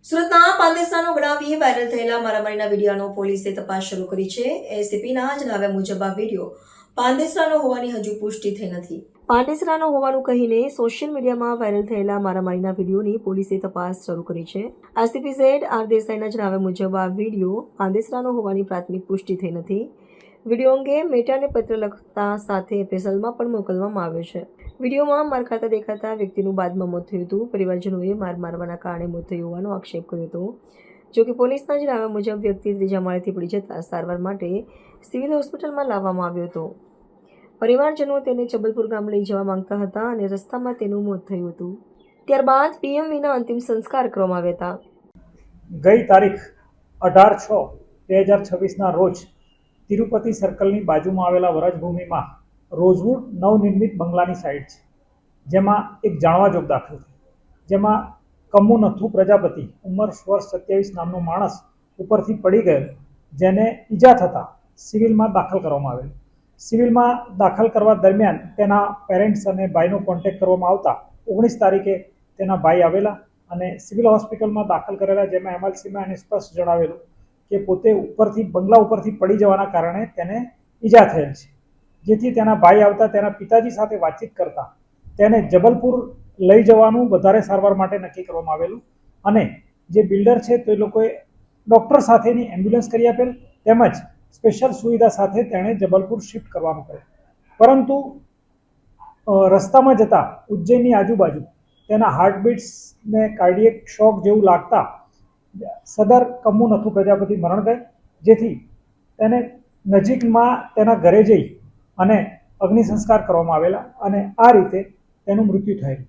સુરતના પાંદેસરાનો ગણાવી વાયરલ થયેલા મારામારીના વિડીયોનો પોલીસે તપાસ શરૂ કરી છે. એસીપીના જણાવ્યા મુજબ આ વિડીયો પાંદેસરાનો હોવાની હજુ પુષ્ટિ થઈ નથી. પાંદેસરાનો હોવાનું કહીને સોશિયલ મીડિયામાં વાયરલ થયેલા મારામારીના વિડીયોની પોલીસે તપાસ શરૂ કરી છે. એસીપી ઝેડ.આર. દેસાઈના જણાવ્યા મુજબ આ વિડીયો પાંદેસરાનો હોવાની પ્રાથમિક પુષ્ટિ થઈ નથી. વિડીયો અંગે મેટાને પત્ર લખતા સાથે એફએસએલમાં પણ મોકલવામાં આવ્યો છે. વિડીયોમાં માર ખાતા દેખાતા વ્યક્તિનું બાદમાં મોત થયું હતું. પરિવારજનોએ માર મારવાના કારણે મોત થયું હોવાનો આક્ષેપ કર્યો હતો. જોકે પોલીસના જણાવ્યા મુજબ વ્યક્તિ ત્રીજા માળેથી પડી જતા સારવાર માટે સિવિલ હોસ્પિટલમાં લાવવામાં આવ્યો હતો. પરિવારજનો તેને જબલપુર ગામ લઈ જવા માંગતા હતા અને રસ્તામાં તેનું મોત થયું હતું. ત્યારબાદ પીએમવીના અંતિમ સંસ્કાર કરવામાં આવ્યા હતા. ગઈ તારીખ 18/6/2026ના રોજ તિરુપતિ સર્કલની બાજુમાં આવેલા વરજભૂમિમાં રોઝવુડ નવનિર્મિત બંગલાની સાઇટ છે, જેમાં એક જાણવાજોગ દાખલ થયો, જેમાં કમ્મુ નથુ પ્રજાપતિ ઉંમર વર્ષ 27 નામનો માણસ ઉપરથી પડી ગયો, જેને ઈજા થતાં સિવિલમાં દાખલ કરવામાં આવેલ. સિવિલમાં દાખલ કરવા દરમિયાન તેના પેરેન્ટ્સ અને ભાઈનો કોન્ટેક્ટ કરવામાં આવતા 19 તારીખે તેના ભાઈ આવેલા અને સિવિલ હોસ્પિટલમાં દાખલ કરેલા, જેમાં એમએલસીમાં એને સ્પષ્ટ જણાવેલું કે પોતે બંગલા ઉપરથી પડી જવાના કારણે તેને ઈજા થયેલ છે. જેથી તેના ભાઈ આવતા તેના પિતાજી સાથે વાતચીત કરતા તેને જબલપુર લઈ જવાનું વધારે સારવાર માટે નક્કી કરવામાં આવેલું અને જે બિલ્ડર છે તે લોકોએ ડૉક્ટર સાથેની એમ્બ્યુલન્સ કરી આપેલ, તેમજ સ્પેશિયલ સુવિધા સાથે તેણે જબલપુર શિફ્ટ કરવાનું કહ્યું. પરંતુ રસ્તામાં જતા ઉજ્જૈનની આજુબાજુ તેના હાર્ટબીટ્સને કાર્ડિયક શોક જેવું લાગતા સદર કમ્મુ નથુ પ્રજાપતિ મરણ ગઈ, જેથી તેને નજીકમાં તેના ઘરે જઈ અને અગ્નિ સંસ્કાર કરવામાં આવેલા અને આ રીતે તેનું મૃત્યુ થયેલું.